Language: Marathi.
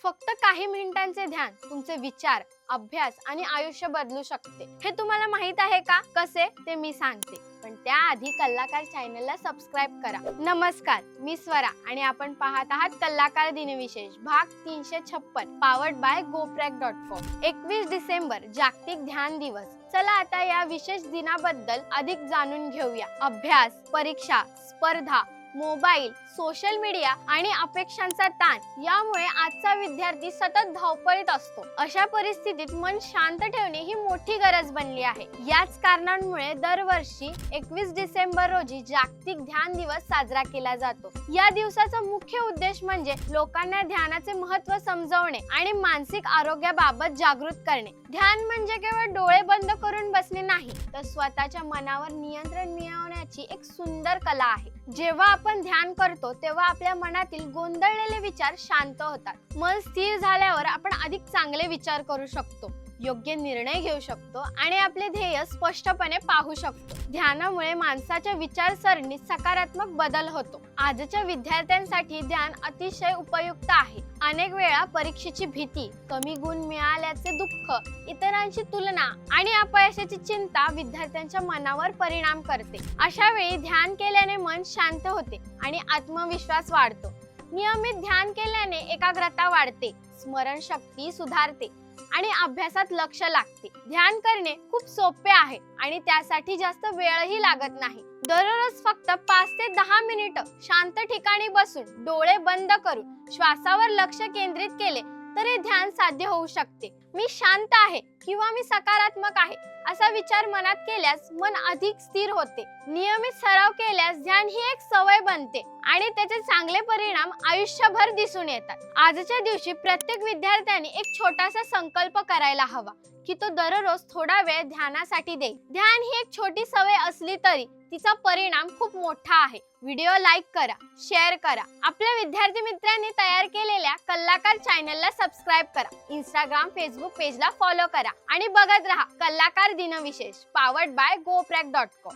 फक्त काही मिनिटांचे ध्यान तुमचे विचार, अभ्यास आणि आयुष्य बदलू शकते। हे तुम्हाला माहित आहे का? कसे ते मी सांगते, पण त्याआधी कलाकार चॅनलला सबस्क्राइब करा। नमस्कार, मी स्वरा आणि आपण पाहत आहात कलाकार दिनविशेष भाग 356 पावर्ड बाय goprek.com। 21 डिसेंबर जागतिक ध्यान दिवस। चला आता या विशेष दिनाबद्दल अधिक जाणून घेऊया। अभ्यास, परीक्षा, स्पर्धा, मोबाईल, सोशल मीडिया आणि अपेक्षांचा ताण यामुळे आजचा विद्यार्थी सतत धावपळीत असतो। अशा परिस्थितीत मन शांत ठेवणे ही मोठी गरज बनली आहे। याच कारणांमुळे दरवर्षी 21 डिसेंबर रोजी जागतिक ध्यान दिवस साजरा केला जातो। या दिवसाचा मुख्य उद्देश म्हणजे लोकांना ध्यानाचे महत्त्व समजावणे आणि मानसिक आरोग्याबाबत जागृत करणे। ध्यान म्हणजे केवळ डोळे बंद करून बसणे नाही, तर स्वतःच्या मनावर नियंत्रण मिळवण्याची एक सुंदर कला आहे। जेव्हा आपण ध्यान करतो तेव्हा आपल्या मनातील गोंधळलेले विचार शांत होतात। मन स्थिर झाल्यावर आपण अधिक चांगले विचार करू शकतो, योग्य निर्णय घेऊ शकतो आणि आपले ध्येय स्पष्टपणे पाहू शकतो। ध्यानामुळे माणसाच्या विचारसरणीत सकारात्मक बदल होतो। आजच्या विद्यार्थ्यांसाठी ध्यान अतिशय उपयुक्त आहे। अनेक वेळा परीक्षेची भीती, कमी गुण मिळाल्याचे दुःख, इतरांची तुलना आणि अपयशाची चिंता विद्यार्थ्यांच्या मनावर परिणाम करते। अशा वेळी ध्यान केल्याने मन शांत होते आणि आत्मविश्वास वाढतो। नियमित ध्यान केल्याने एकाग्रता वाढते, स्मरणशक्ती सुधारते आणि अभ्यासात लक्ष लागते। ध्यान करणे खूप सोपे आहे आणि त्यासाठी जास्त वेळही लागत नाही। दररोज फक्त 5 ते 10 मिनिटं शांत ठिकाणी बसून डोळे बंद करून श्वासावर लक्ष केंद्रित केले तर हे ध्यान साध्य होऊ शकते। मी शांत आहे किंवा मी सकारात्मक आहे असा विचार मनात केल्यास मन अधिक स्थिर होते। नियमित सराव केल्यास ध्यान ही एक सवय बनते आणि त्याचे चांगले परिणाम आयुष्यभर दिसून येतात। आजच्या दिवशी प्रत्येक विद्यार्थ्याने एक छोटासा संकल्प करायला हवा की तो दररोज थोडा वेळ ध्यानासाठी देईल। ध्यान ही एक छोटी सवय असली तरी तिचा परिणाम खूप मोठा आहे। व्हिडिओ लाईक करा, शेअर करा, आपल्या विद्यार्थी मित्रांनी तयार केलेल्या कलाकार चॅनलला सबस्क्राइब करा, इंस्टाग्राम, फेसबुक पेजला फॉलो करा आणि बघत रहा कलाकार दिनविशेष पावर्ड बाय goprek.com।